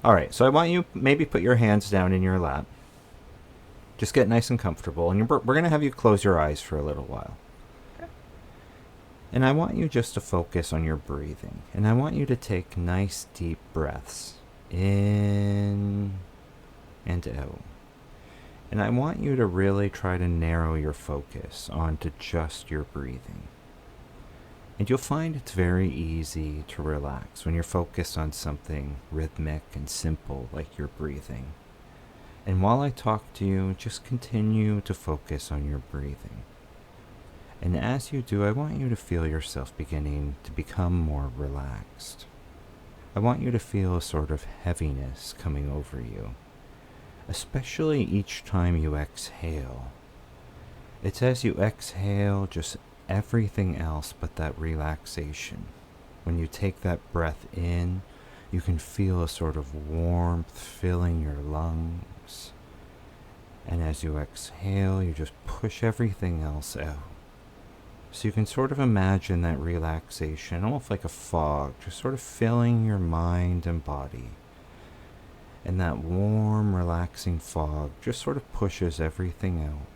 All right, so I want you maybe put your hands down in your lap. Just get nice and comfortable, and we're going to have you close your eyes for a little while. Okay. And I want you just to focus on your breathing. And I want you to take nice deep breaths in and out. And I want you to really try to narrow your focus onto just your breathing. And you'll find it's very easy to relax when you're focused on something rhythmic and simple like your breathing. And while I talk to you, just continue to focus on your breathing. And as you do, I want you to feel yourself beginning to become more relaxed. I want you to feel a sort of heaviness coming over you, especially each time you exhale. It's as you exhale just everything else but that relaxation. When you take that breath in, you can feel a sort of warmth filling your lungs. And as you exhale, you just push everything else out. So you can sort of imagine that relaxation, almost like a fog, just sort of filling your mind and body. And that warm, relaxing fog just sort of pushes everything out.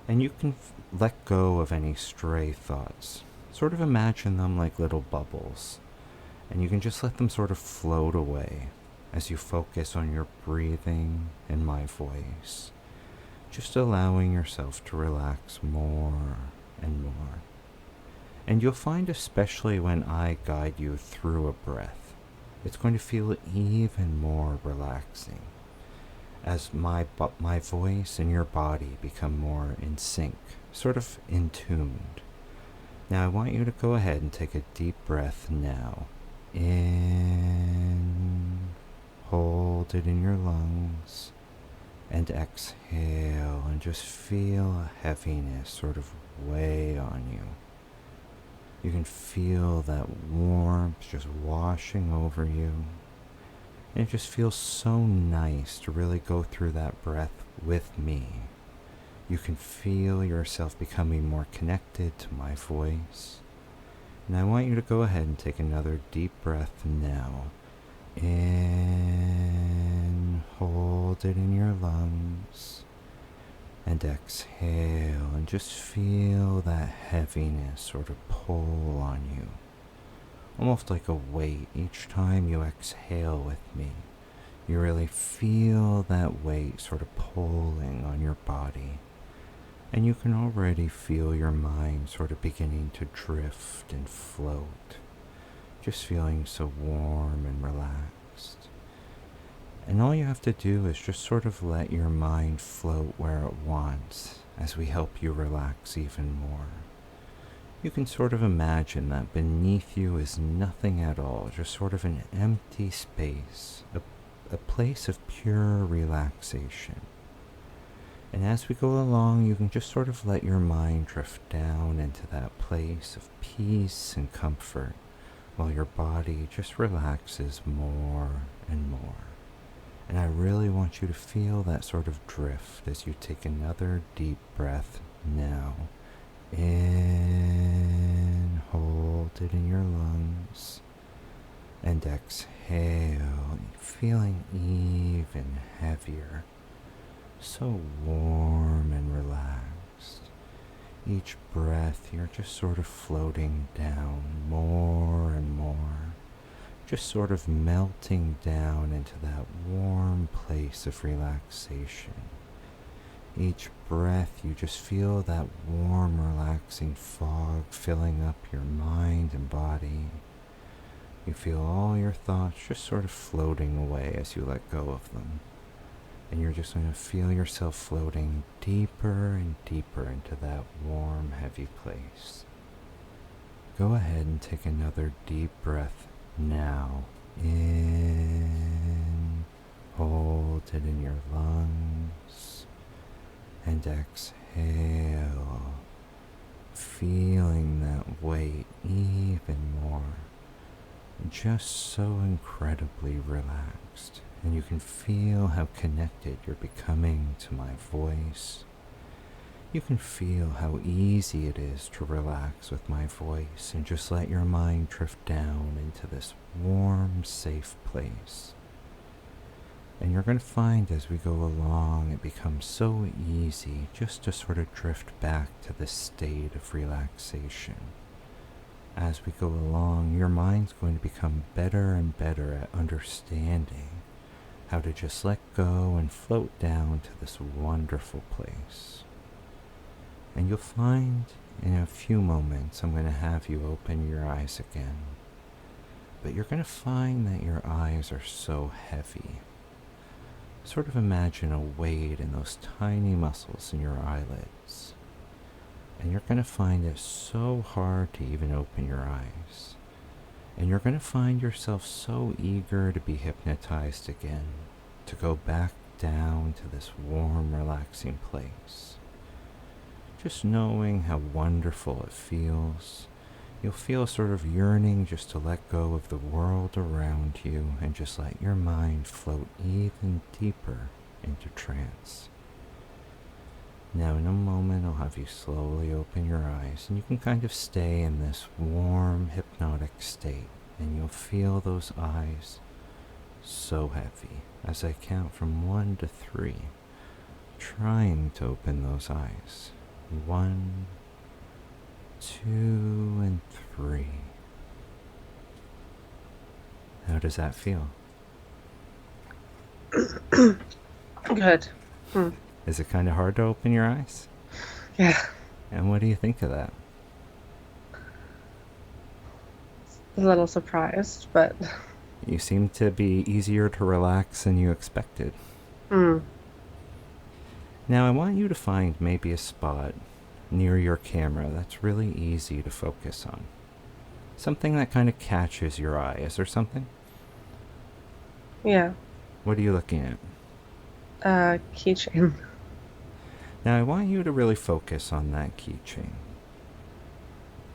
And you can let go of any stray thoughts. Sort of imagine them like little bubbles. And you can just let them sort of float away as you focus on your breathing and my voice. Just allowing yourself to relax more and more. And you'll find, especially when I guide you through a breath, it's going to feel even more relaxing as my voice and your body become more in sync, sort of in tuned. Now I want you to go ahead and take a deep breath now. In, hold it in your lungs, and exhale, and just feel a heaviness sort of weigh on you. You can feel that warmth just washing over you. And it just feels so nice to really go through that breath with me. You can feel yourself becoming more connected to my voice. And I want you to go ahead and take another deep breath now. In, hold it in your lungs, and exhale, and just feel that heaviness sort of pull on you. Almost like a weight each time you exhale with me. You really feel that weight sort of pulling on your body. And you can already feel your mind sort of beginning to drift and float. Just feeling so warm and relaxed. And all you have to do is just sort of let your mind float where it wants as we help you relax even more. You can sort of imagine that beneath you is nothing at all, just sort of an empty space, a place of pure relaxation. And as we go along, you can just sort of let your mind drift down into that place of peace and comfort, while your body just relaxes more and more. And I really want you to feel that sort of drift as you take another deep breath now. In, hold it in your lungs, and exhale, feeling even heavier, so warm and relaxed. Each breath, you're just sort of floating down more and more, just sort of melting down into that warm place of relaxation. Each breath, you just feel that warm, relaxing fog filling up your mind and body. You feel all your thoughts just sort of floating away as you let go of them. And you're just going to feel yourself floating deeper and deeper into that warm, heavy place. Go ahead and take another deep breath now. In, hold it in your lungs, and exhale, feeling that weight even more, just so incredibly relaxed. And you can feel how connected you're becoming to my voice. You can feel how easy it is to relax with my voice and just let your mind drift down into this warm, safe place. And you're going to find as we go along, it becomes so easy just to sort of drift back to this state of relaxation. As we go along, your mind's going to become better and better at understanding how to just let go and float down to this wonderful place. And you'll find in a few moments, I'm going to have you open your eyes again. But you're going to find that your eyes are so heavy. Sort of imagine a weight in those tiny muscles in your eyelids. And you're going to find it so hard to even open your eyes. And you're going to find yourself so eager to be hypnotized again, to go back down to this warm, relaxing place. Just knowing how wonderful it feels. You'll feel sort of yearning just to let go of the world around you and just let your mind float even deeper into trance. Now in a moment I'll have you slowly open your eyes and you can kind of stay in this warm hypnotic state and you'll feel those eyes so heavy as I count from 1 to 3, trying to open those eyes. 1, 2, and 3. How does that feel? Good. Is it kind of hard to open your eyes? Yeah. And what do you think of that? A little surprised, but You seem to be easier to relax than you expected. hmm. Now I want you to find maybe a spot near your camera that's really easy to focus on. Something that kind of catches your eye. Is there something? Yeah. What are you looking at? Keychain. Now I want you to really focus on that keychain.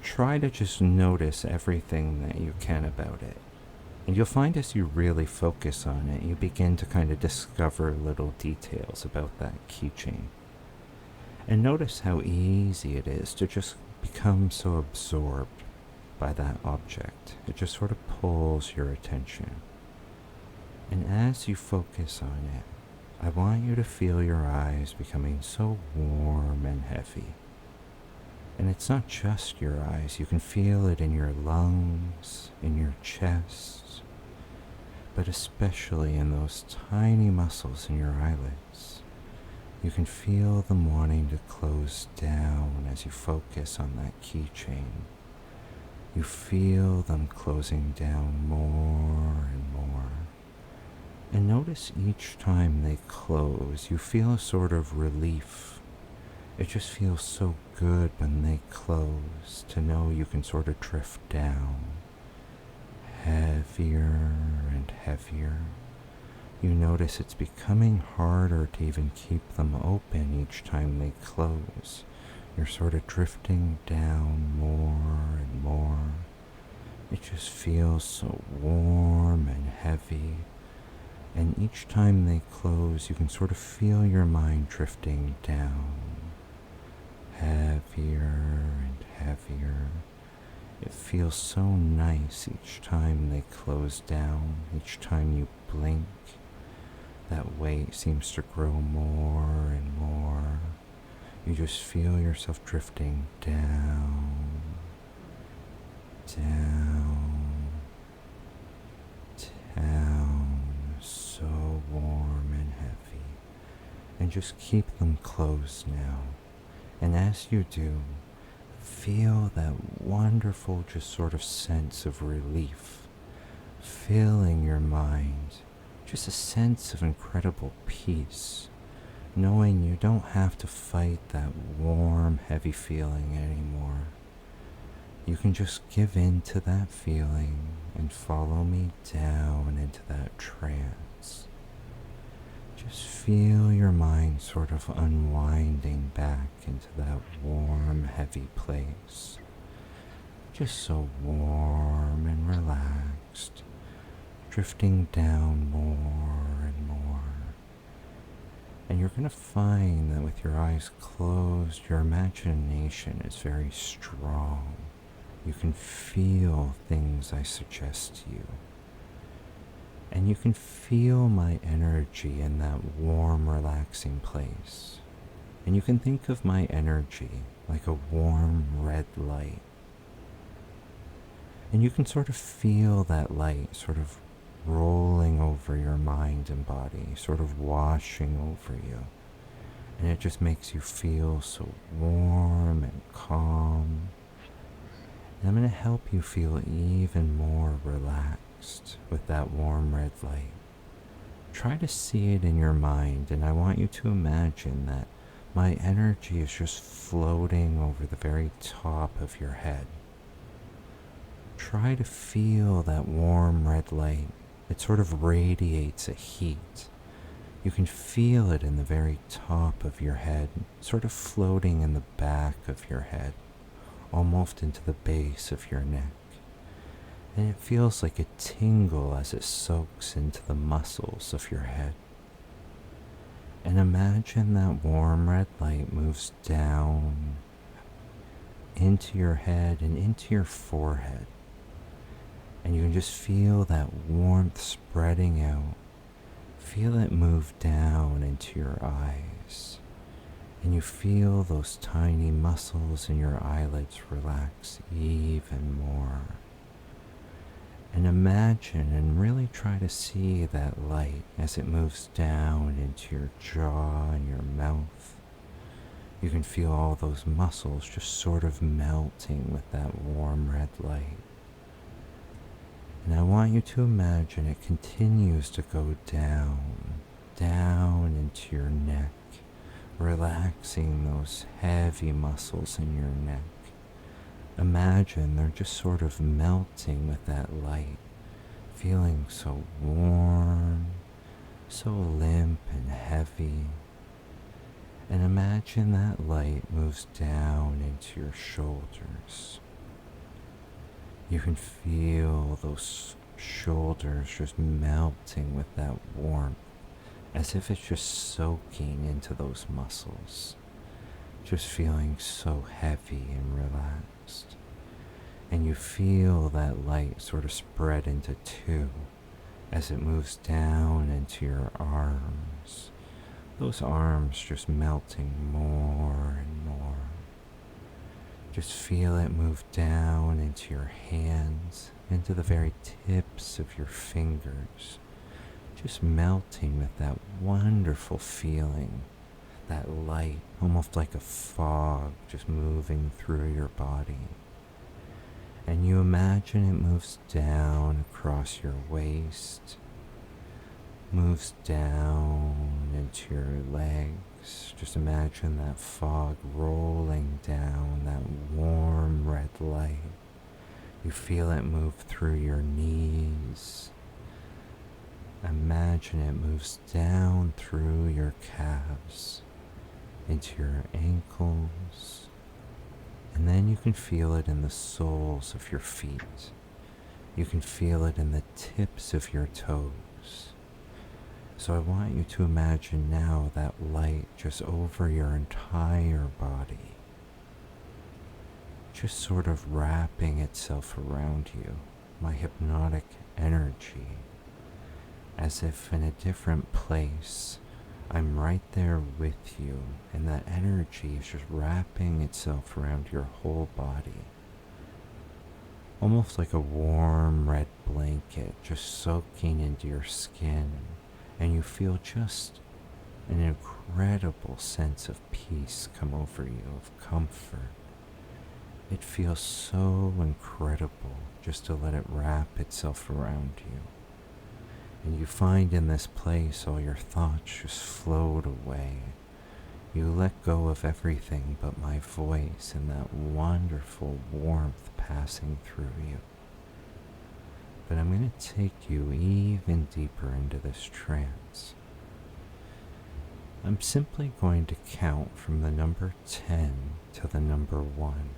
Try to just notice everything that you can about it. And you'll find as you really focus on it, you begin to kind of discover little details about that keychain. And notice how easy it is to just become so absorbed by that object. It just sort of pulls your attention. And as you focus on it, I want you to feel your eyes becoming so warm and heavy. And it's not just your eyes, you can feel it in your lungs, in your chest, but especially in those tiny muscles in your eyelids. You can feel them wanting to close down as you focus on that keychain. You feel them closing down more and more. And notice each time they close, you feel a sort of relief. It just feels so good when they close to know you can sort of drift down, heavier and heavier. You notice it's becoming harder to even keep them open each time they close. You're sort of drifting down more and more. It just feels so warm and heavy. And each time they close, you can sort of feel your mind drifting down, heavier and heavier. It feels so nice each time they close down, each time you blink. That weight seems to grow more and more. You just feel yourself drifting down, down, down, so warm and heavy. And just keep them closed now. And as you do, feel that wonderful just sort of sense of relief filling your mind. Just a sense of incredible peace, knowing you don't have to fight that warm, heavy feeling anymore. You can just give in to that feeling and follow me down into that trance. Just feel your mind sort of unwinding back into that warm, heavy place. Just so warm and relaxed, drifting down more and more. And you're going to find that with your eyes closed, your imagination is very strong. You can feel things I suggest to you. And you can feel my energy in that warm, relaxing place. And you can think of my energy like a warm red light. And you can sort of feel that light sort of rolling over your mind and body, sort of washing over you. And it just makes you feel so warm and calm. And I'm going to help you feel even more relaxed with that warm red light. Try to see it in your mind, and I want you to imagine that my energy is just floating over the very top of your head. Try to feel that warm red light. It sort of radiates a heat. You can feel it in the very top of your head, sort of floating in the back of your head, almost into the base of your neck. And it feels like a tingle as it soaks into the muscles of your head. And imagine that warm red light moves down into your head and into your forehead. And you can just feel that warmth spreading out. Feel it move down into your eyes. And you feel those tiny muscles in your eyelids relax even more. And imagine and really try to see that light as it moves down into your jaw and your mouth. You can feel all those muscles just sort of melting with that warm red light. And I want you to imagine it continues to go down, down into your neck, relaxing those heavy muscles in your neck. Imagine they're just sort of melting with that light, feeling so warm, so limp and heavy. And imagine that light moves down into your shoulders. You can feel those shoulders just melting with that warmth, as if it's just soaking into those muscles, just feeling so heavy and relaxed. And you feel that light sort of spread into two as it moves down into your arms. Those arms just melting more and more. Just feel it move down into your hands, into the very tips of your fingers, just melting with that wonderful feeling, that light, almost like a fog, just moving through your body. And you imagine it moves down across your waist, moves down into your legs. Just imagine that fog rolling down, that warm red light. You feel it move through your knees. Imagine it moves down through your calves, into your ankles, and then you can feel it in the soles of your feet. You can feel it in the tips of your toes. So I want you to imagine now that light just over your entire body, just sort of wrapping itself around you, my hypnotic energy, as if in a different place. I'm right there with you, and that energy is just wrapping itself around your whole body. Almost like a warm red blanket just soaking into your skin, and you feel just an incredible sense of peace come over you, of comfort. It feels so incredible just to let it wrap itself around you. And you find in this place all your thoughts just float away. You let go of everything but my voice and that wonderful warmth passing through you. But I'm going to take you even deeper into this trance. I'm simply going to count from the number 10 to the number 1.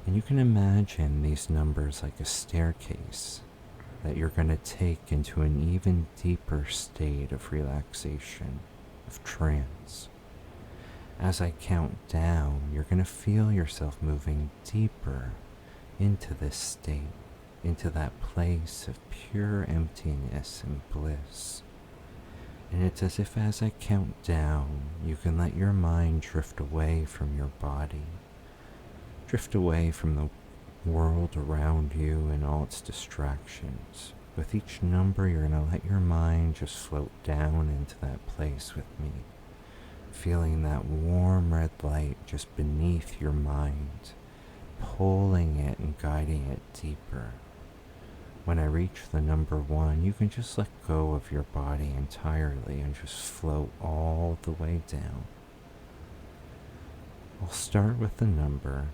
And you can imagine these numbers like a staircase that you're going to take into an even deeper state of relaxation, of trance. As I count down, you're going to feel yourself moving deeper into this state. into that place of pure emptiness and bliss. And it's as if as I count down, you can let your mind drift away from your body, drift away from the world around you and all its distractions. With each number, you're going to let your mind just float down into that place with me, feeling that warm red light just beneath your mind, pulling it and guiding it deeper. When I reach the number 1, you can just let go of your body entirely and just float all the way down. I'll start with the number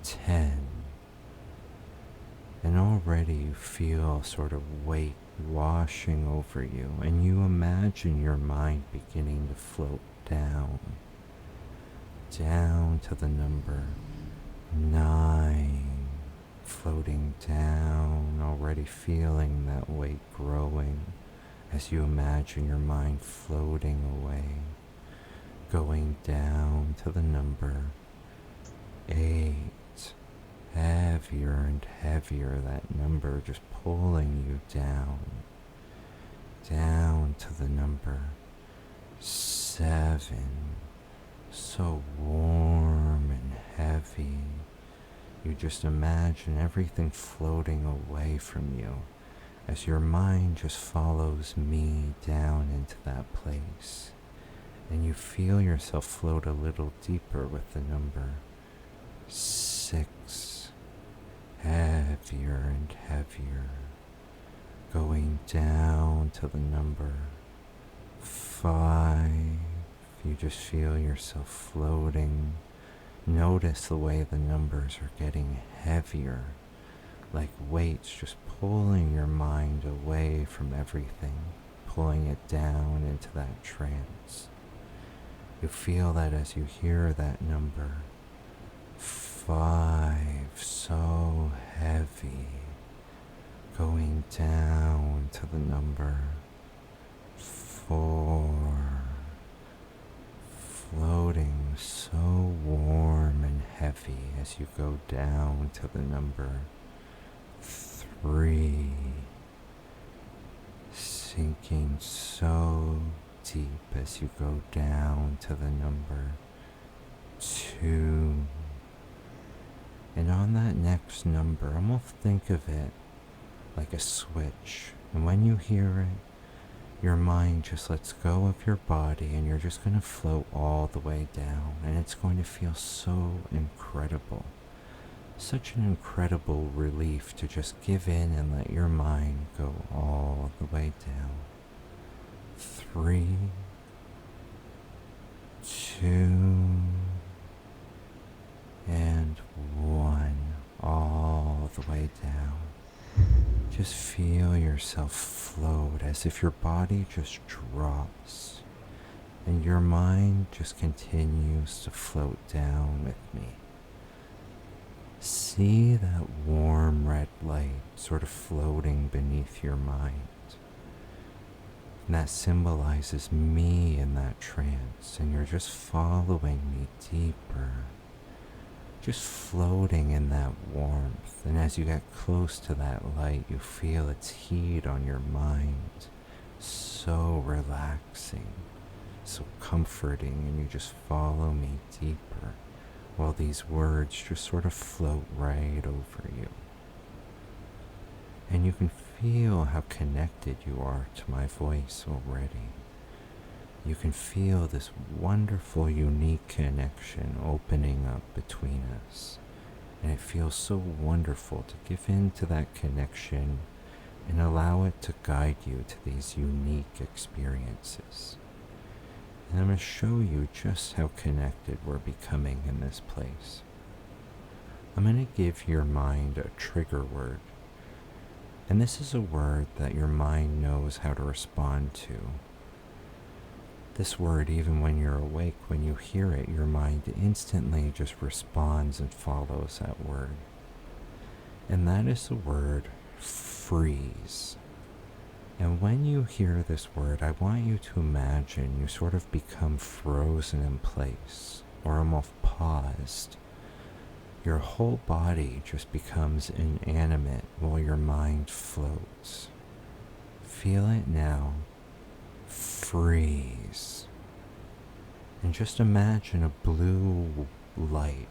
10. And already you feel a sort of weight washing over you, and you imagine your mind beginning to float down, down to the number 9, floating down, already feeling that weight growing as you imagine your mind floating away, going down to the number 8. Heavier and heavier, that number just pulling you down, down to the number 7, so warm and heavy. You just imagine everything floating away from you as your mind just follows me down into that place, and you feel yourself float a little deeper with the number 6. Heavier and heavier, going down to the number 5. You just feel yourself floating. Notice the way the numbers are getting heavier, like weights just pulling your mind away from everything, pulling it down into that trance. You feel that as you hear that number 5, so heavy, going down to the number 4, floating so warm and heavy as you go down to the number 3, sinking so deep as you go down to the number 2. And on that next number, almost think of it like a switch. And when you hear it, your mind just lets go of your body and you're just going to float all the way down. And it's going to feel so incredible. Such an incredible relief to just give in and let your mind go all the way down. 3, 2, and 1, all the way down. Just feel yourself float as if your body just drops and your mind just continues to float down with me. See that warm red light sort of floating beneath your mind. And that symbolizes me in that trance, and you're just following me deeper, just floating in that warmth. And as you get close to that light, you feel its heat on your mind. So relaxing, so comforting, and you just follow me deeper while these words just sort of float right over you. And you can feel how connected you are to my voice already. You can feel this wonderful, unique connection opening up between us. And it feels so wonderful to give in to that connection and allow it to guide you to these unique experiences. And I'm going to show you just how connected we're becoming in this place. I'm going to give your mind a trigger word. And this is a word that your mind knows how to respond to. This word, even when you're awake, when you hear it, your mind instantly just responds and follows that word. And that is the word freeze. And when you hear this word, I want you to imagine you sort of become frozen in place or almost paused. Your whole body just becomes inanimate while your mind floats. Feel it now. Freeze. And just imagine a blue light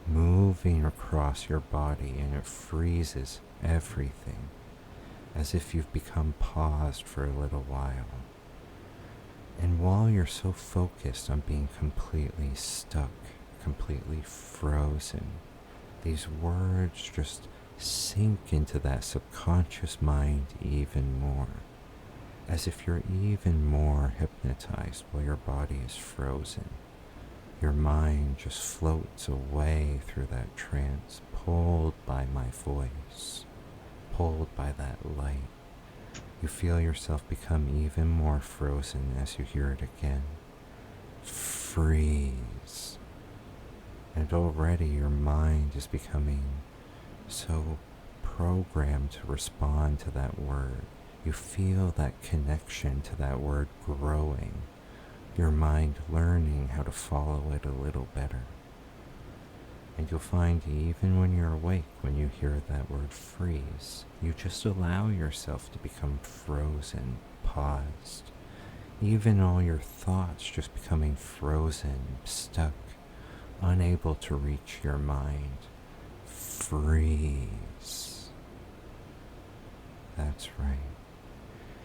moving across your body, and it freezes everything, as if you've become paused for a little while. And while you're so focused on being completely stuck, completely frozen, these words just sink into that subconscious mind even more, as if you're even more hypnotized while your body is frozen. Your mind just floats away through that trance, pulled by my voice, pulled by that light. You feel yourself become even more frozen as you hear it again. Freeze. And already your mind is becoming so programmed to respond to that word. You feel that connection to that word growing. Your mind learning how to follow it a little better. And you'll find even when you're awake, when you hear that word freeze, you just allow yourself to become frozen, paused. Even all your thoughts just becoming frozen, stuck, unable to reach your mind. Freeze. That's right.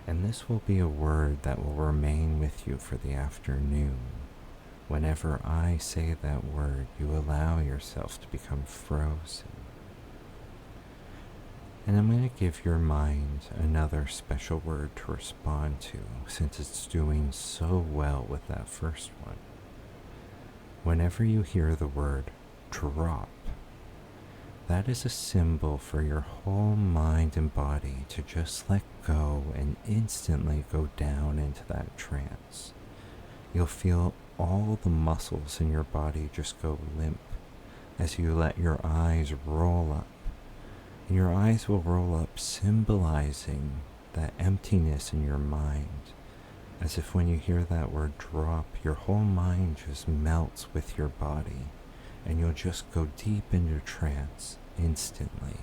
And this will be a word that will remain with you for the afternoon. Whenever I say that word, you allow yourself to become frozen. And I'm going to give your mind another special word to respond to, since it's doing so well with that first one. Whenever you hear the word drop, that is a symbol for your whole mind and body to just let go and instantly go down into that trance. You'll feel all the muscles in your body just go limp as you let your eyes roll up. And your eyes will roll up, symbolizing that emptiness in your mind. As if when you hear that word drop, your whole mind just melts with your body, and you'll just go deep into trance instantly.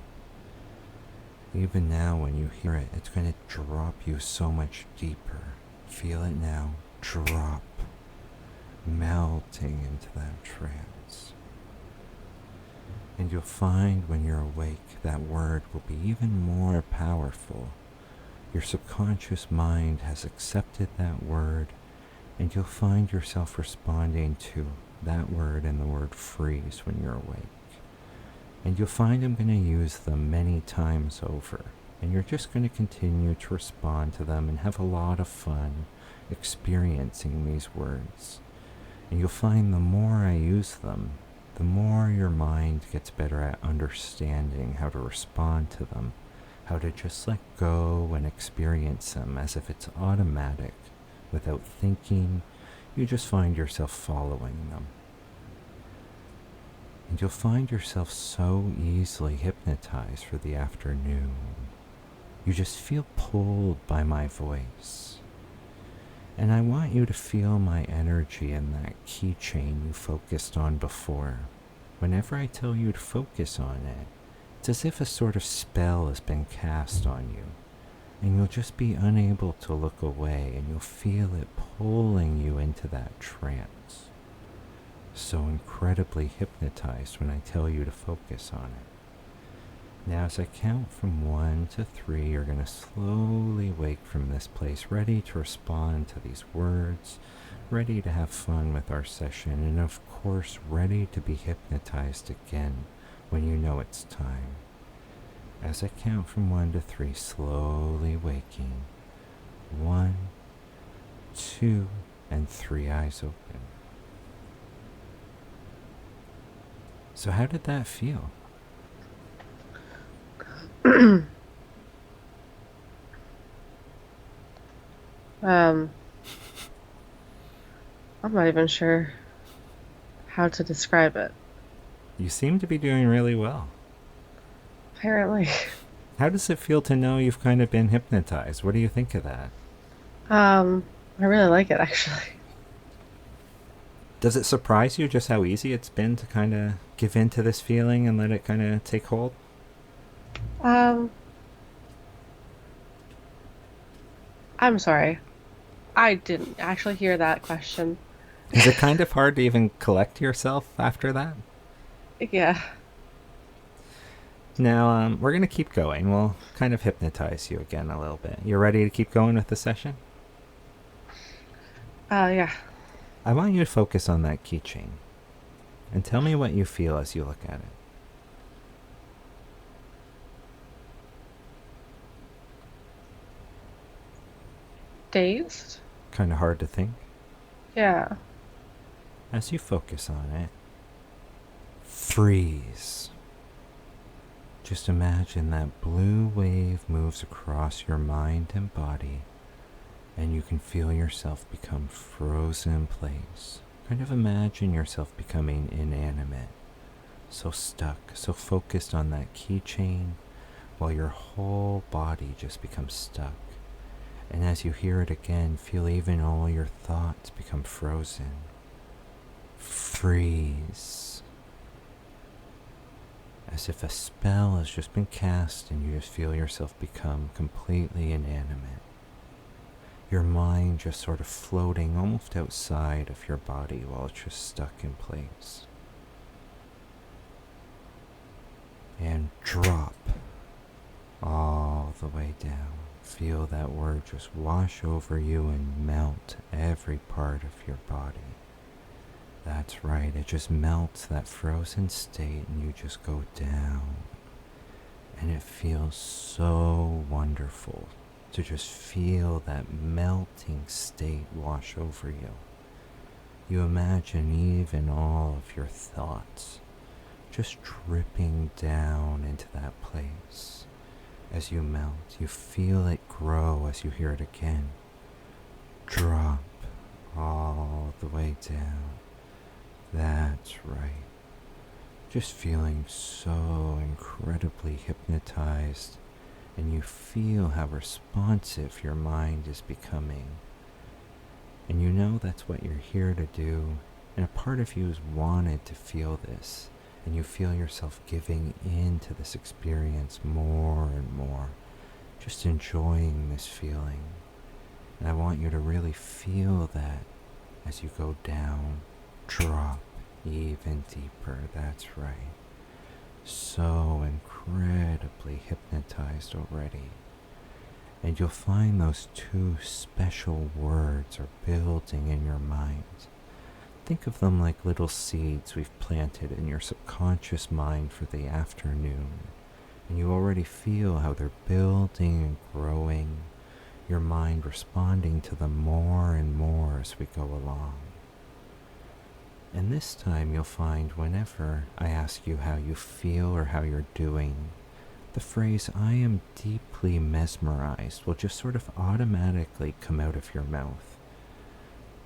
Even now when you hear it, it's going to drop you so much deeper. Feel it now. Drop. Melting into that trance. And you'll find when you're awake, that word will be even more powerful. Your subconscious mind has accepted that word, and you'll find yourself responding to that word and the word freeze when you're awake. And you'll find I'm going to use them many times over, and you're just going to continue to respond to them and have a lot of fun experiencing these words. And you'll find the more I use them, the more your mind gets better at understanding how to respond to them, how to just let go and experience them as if it's automatic, without thinking. You just find yourself following them. And you'll find yourself so easily hypnotized for the afternoon. You just feel pulled by my voice. And I want you to feel my energy in that keychain you focused on before. Whenever I tell you to focus on it, it's as if a sort of spell has been cast on you. And you'll just be unable to look away, and you'll feel it pulling you into that trance. So incredibly hypnotized when I tell you to focus on it. Now as I count from 1 to 3, you're going to slowly wake from this place, ready to respond to these words, ready to have fun with our session, and of course ready to be hypnotized again when you know it's time. As I count from 1 to 3, slowly waking. 1, 2, and 3, eyes open. So how did that feel? Um, I'm not even sure how to describe it. You seem to be doing really well. Apparently. How does it feel to know you've kind of been hypnotized? What do you think of that? I really like it actually. Does it surprise you just how easy it's been to kind of give in to this feeling and let it kind of take hold? Um, I'm sorry. I didn't actually hear that question. Is it kind of hard to even collect yourself after that? Yeah. Now, we're going to keep going. We'll kind of hypnotize you again a little bit. You ready to keep going with the session? Yeah. I want you to focus on that keychain and tell me what you feel as you look at it. Dazed? Kind of hard to think. Yeah. As you focus on it, freeze. Just imagine that blue wave moves across your mind and body, and you can feel yourself become frozen in place. Kind of imagine yourself becoming inanimate, so stuck, so focused on that keychain, while your whole body just becomes stuck. And as you hear it again, feel even all your thoughts become frozen. Freeze. As if a spell has just been cast and you just feel yourself become completely inanimate. Your mind just sort of floating almost outside of your body while it's just stuck in place. And drop all the way down. Feel that word just wash over you and melt every part of your body. That's right, it just melts that frozen state and you just go down. And it feels so wonderful to just feel that melting state wash over you. You imagine even all of your thoughts just dripping down into that place. As you melt, you feel it grow as you hear it again. Drop all the way down. That's right. Just feeling so incredibly hypnotized, and you feel how responsive your mind is becoming. And you know that's what you're here to do, and a part of you has wanted to feel this, and you feel yourself giving in to this experience more and more, just enjoying this feeling. And I want you to really feel that as you go down, drop even deeper. That's right. So incredibly hypnotized already. And you'll find those two special words are building in your mind. Think of them like little seeds we've planted in your subconscious mind for the afternoon. And you already feel how they're building and growing, your mind responding to them more and more as we go along. And this time you'll find whenever I ask you how you feel or how you're doing, the phrase, "I am deeply mesmerized," will just sort of automatically come out of your mouth.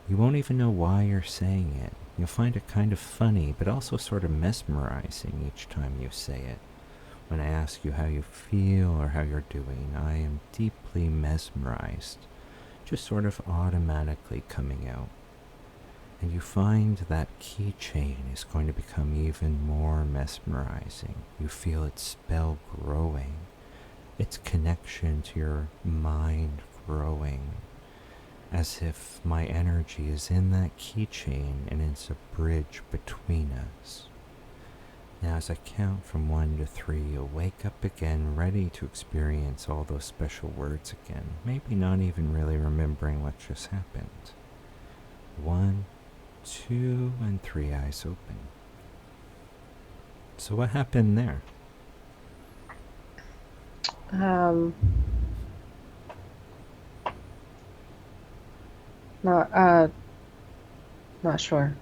You won't even know why you're saying it. You'll find it kind of funny, but also sort of mesmerizing each time you say it. When I ask you how you feel or how you're doing, "I am deeply mesmerized," just sort of automatically coming out. And you find that keychain is going to become even more mesmerizing. You feel its spell growing, its connection to your mind growing, as if my energy is in that keychain and it's a bridge between us. Now as I count from 1 to 3, you'll wake up again, ready to experience all those special words again, maybe not even really remembering what just happened. 1, 2, and 3, eyes open. So what happened there? Um, not not sure.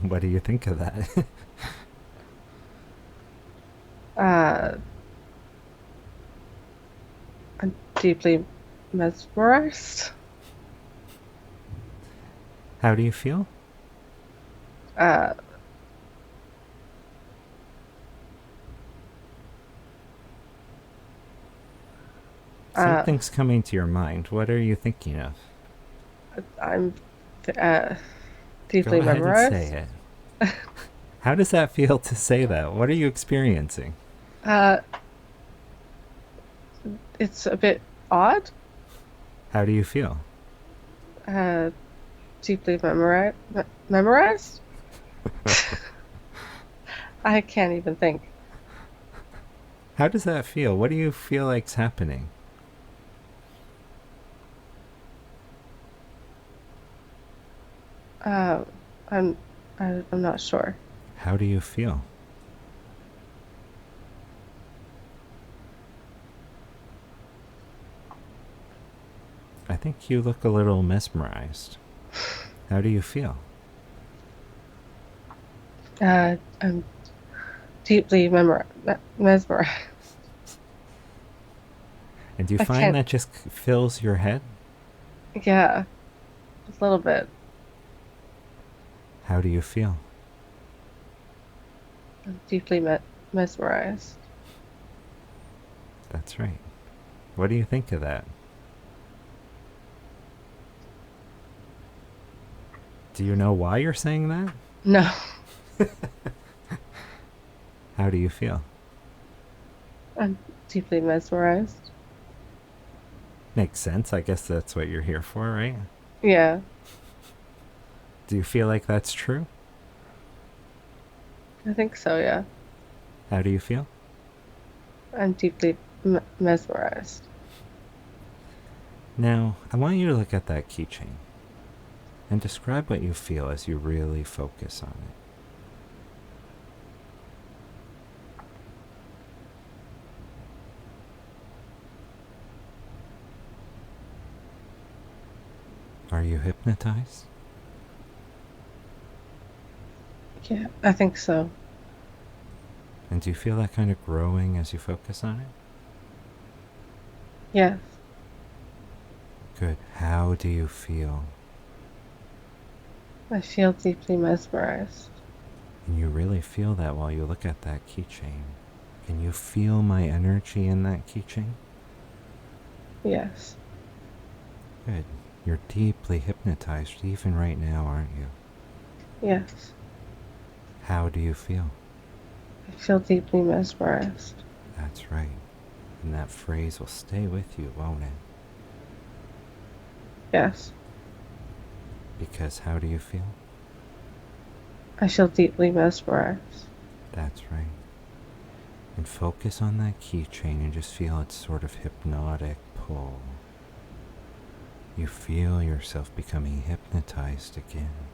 What do you think of that? Uh, I'm deeply mesmerized. How do you feel? Uh, uh, Something's coming to your mind. What are you thinking of? I'm uh Go Deeply ahead and say memorized. it. How does that feel to say that? What are you experiencing? Uh, it's a bit odd. How do you feel? Uh, Deeply memorized? I can't even think. How does that feel? What do you feel like's happening? Uh, I'm I'm not sure. How do you feel? I think you look a little mesmerized. How do you feel? I'm deeply mesmerized. And do you I find can't. that just fills your head? Yeah, a little bit. How do you feel? I'm deeply mesmerized. That's right. What do you think of that? Do you know why you're saying that? No, How do you feel? I'm deeply mesmerized. Makes sense. I guess that's what you're here for, right? Yeah, Do you feel like that's true? I think so. Yeah, How do you feel? I'm deeply mesmerized. Now, I want you to look at that keychain and describe what you feel as you really focus on it. Are you hypnotized? Yeah, I think so. And do you feel that kind of growing as you focus on it? Yes, Good. How do you feel? I feel deeply mesmerized. And you really feel that while you look at that keychain. Can you feel my energy in that keychain? Yes, Good. You're deeply hypnotized even right now, aren't you? yes, How do you feel? I feel deeply mesmerized. That's right. And that phrase will stay with you, won't it? Yes, Because how do you feel? I feel deeply mesmerized. That's right. And focus on that keychain and just feel its sort of hypnotic pull. You feel yourself becoming hypnotized again.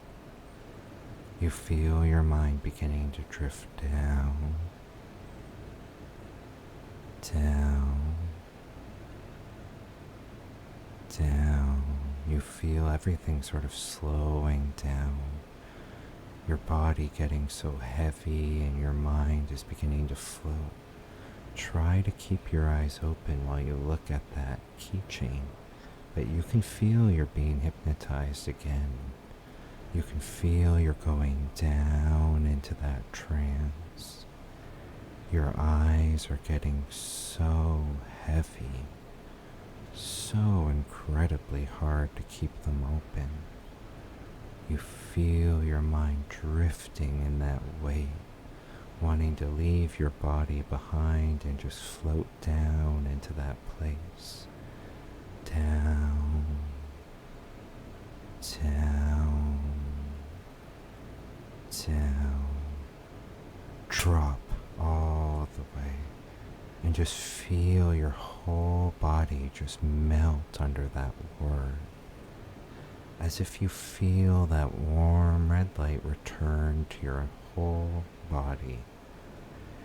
You feel your mind beginning to drift down, down, down. You feel everything sort of slowing down. Your body getting so heavy and your mind is beginning to float. Try to keep your eyes open while you look at that keychain, but you can feel you're being hypnotized again. You can feel you're going down into that trance. Your eyes are getting so heavy, so incredibly hard to keep them open. You feel your mind drifting in that weight, wanting to leave your body behind and just float down into that place. Down, down, down. Drop all the way and just feel your whole body just melt under that word. As if you feel that warm red light return to your whole body.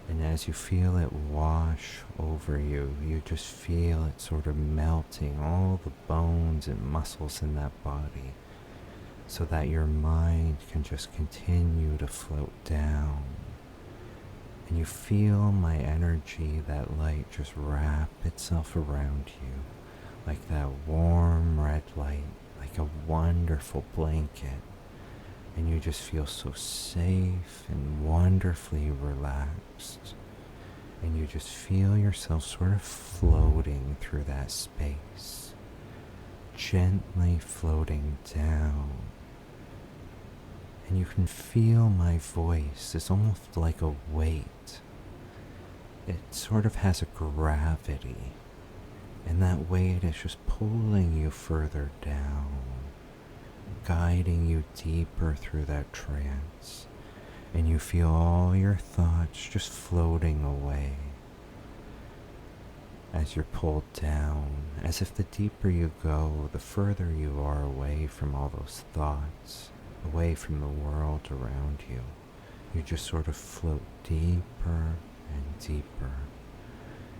And as you feel it wash over you, you just feel it sort of melting all the bones and muscles in that body so that your mind can just continue to float down. And you feel my energy, that light, just wrap itself around you like that warm red light, like a wonderful blanket. And you just feel so safe and wonderfully relaxed. And you just feel yourself sort of floating through that space, gently floating down, And you can feel my voice is almost like a weight. It sort of has a gravity, and that weight is just pulling you further down, guiding you deeper through that trance, and you feel all your thoughts just floating away as you're pulled down, as if the deeper you go, the further you are away from all those thoughts, away from the world around you. You just sort of float deeper and deeper.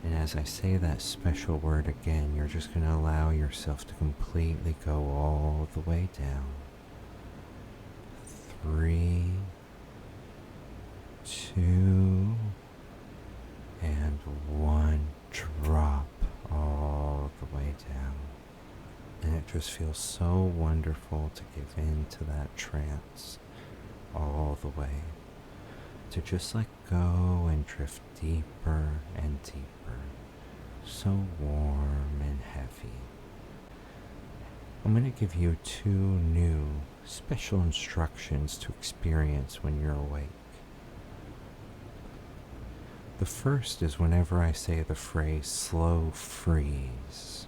And as I say that special word again, you're just going to allow yourself to completely go all the way down. 3, 2, and 1. Drop all the way down. And it just feels so wonderful to give in to that trance all the way. To just let go and drift deeper and deeper. So warm and heavy. I'm going to give you 2 new special instructions to experience when you're awake. The first is whenever I say the phrase slow freeze,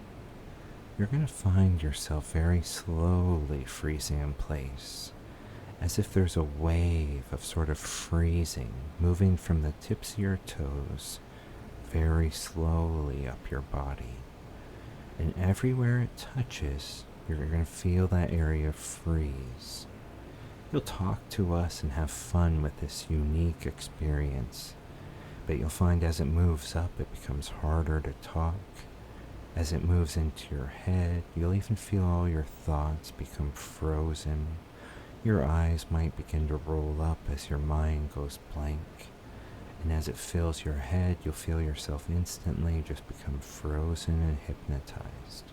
you're going to find yourself very slowly freezing in place, as if there's a wave of sort of freezing moving from the tips of your toes very slowly up your body. And everywhere it touches, you're going to feel that area freeze. You'll talk to us and have fun with this unique experience, but you'll find as it moves up, it becomes harder to talk. As it moves into your head, you'll even feel all your thoughts become frozen. Your eyes might begin to roll up as your mind goes blank. And as it fills your head, you'll feel yourself instantly just become frozen and hypnotized.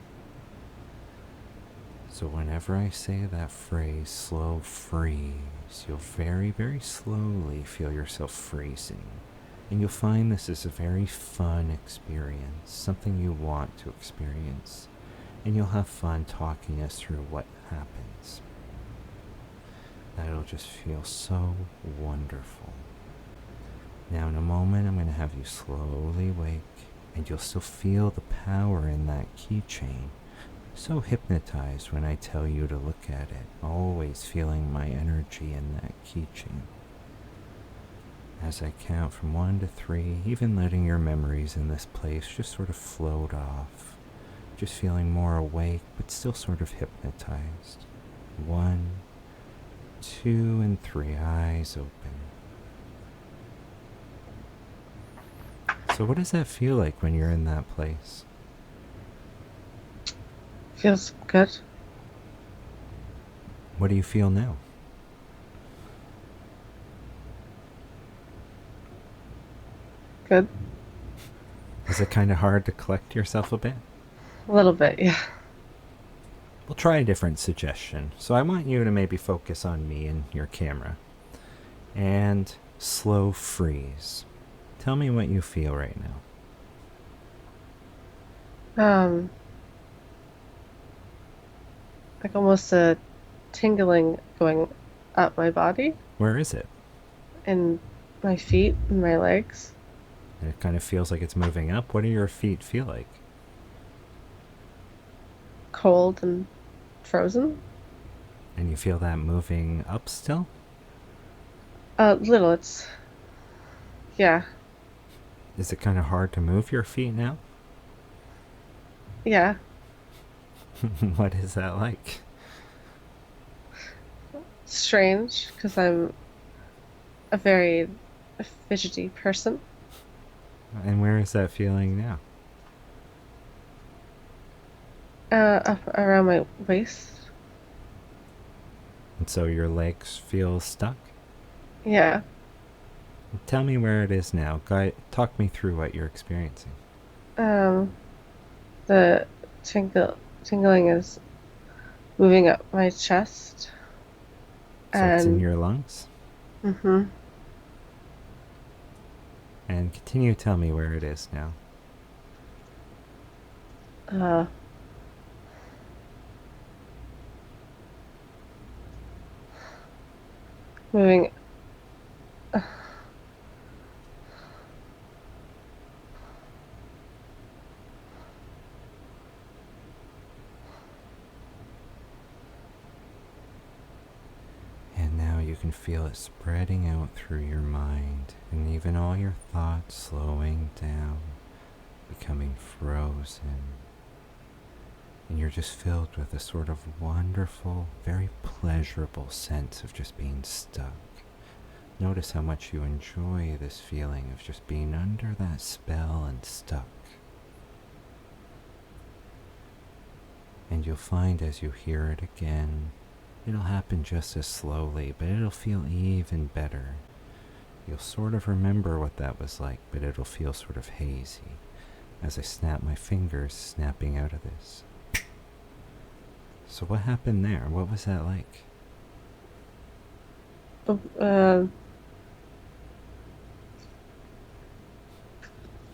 So whenever I say that phrase, slow freeze, you'll very, very slowly feel yourself freezing. And you'll find this is a very fun experience, something you want to experience. And you'll have fun talking us through what happens. That'll just feel so wonderful. Now in a moment, I'm going to have you slowly wake, and you'll still feel the power in that keychain. So hypnotized when I tell you to look at it, always feeling my energy in that keychain. As I count from 1 to 3, even letting your memories in this place just sort of float off, just feeling more awake, but still sort of hypnotized. 1, 2, and 3, eyes open. So what does that feel like when you're in that place? Feels good. What do you feel now? Good. Is it kind of hard to collect yourself a bit? A little bit, yeah. We'll try a different suggestion. So I want you to maybe focus on me and your camera. And slow freeze. Tell me what you feel right now. Like almost a tingling going up my body Where is it? and my feet and my legs. And it kind of feels like it's moving up. What do your feet feel like? Cold and frozen. And you feel that moving up still? Little, yeah, Is it kind of hard to move your feet now? yeah. What is that like? Strange, because I'm a very fidgety person. And where is that feeling now? Up around my waist. And so your legs feel stuck? Yeah. Tell me where it is now. Talk me through what you're experiencing. The tingling is moving up my chest. So it's in And your lungs? mm-hmm. And continue to tell me where it is now. Uh, moving. And now you can feel it spreading out through your mind, and even all your thoughts slowing down, becoming frozen. And you're just filled with a sort of wonderful, very pleasurable sense of just being stuck. Notice how much you enjoy this feeling of just being under that spell and stuck. And you'll find as you hear it again, it'll happen just as slowly, but it'll feel even better. You'll sort of remember what that was like, but it'll feel sort of hazy as I snap my fingers, snapping out of this. So what happened there? What was that like? Uh,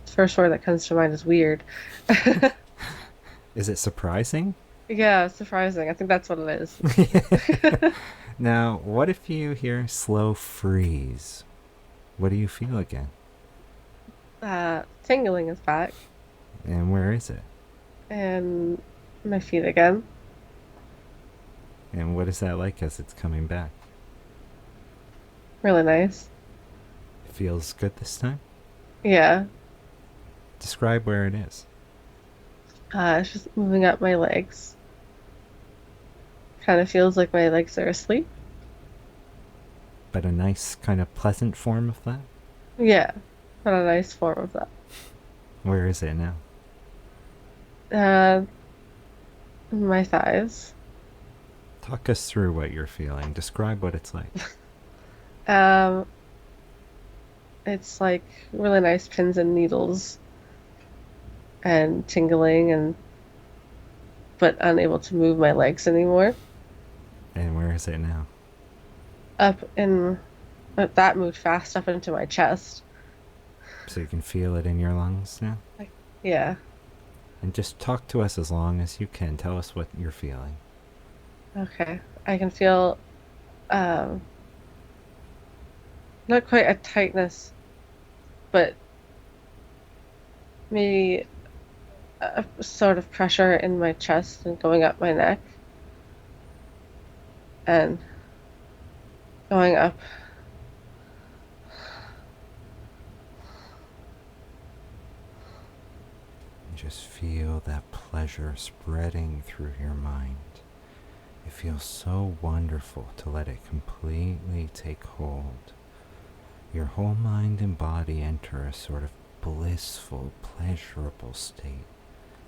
First word that comes to mind is weird. Is it surprising? Yeah, it's surprising. I think that's what it is. Now, what if you hear slow freeze? What do you feel again? Tingling is back, And where is it? and my feet again. And what is that like as it's coming back? Really nice. It feels good this time? Yeah. Describe where it is. It's just moving up my legs. Kind of feels like my legs are asleep. But a nice kind of pleasant form of that? Yeah, but a nice form of that. Where is it now? Uh, my thighs. Talk us through what you're feeling. Describe what it's like. Um, it's like really nice pins and needles and tingling and but unable to move my legs anymore. And where is it now? Up in that moved fast up into my chest. So you can feel it in your lungs now? Like, yeah. And just talk to us as long as you can. Tell us what you're feeling. Okay. I can feel um not quite a tightness, but maybe a sort of pressure in my chest and going up my neck and going up. And just feel that pleasure spreading through your mind. It feels so wonderful to let it completely take hold. Your whole mind and body enter a sort of blissful, pleasurable state.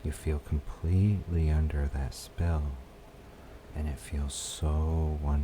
You feel completely under that spell, and it feels so wonderful.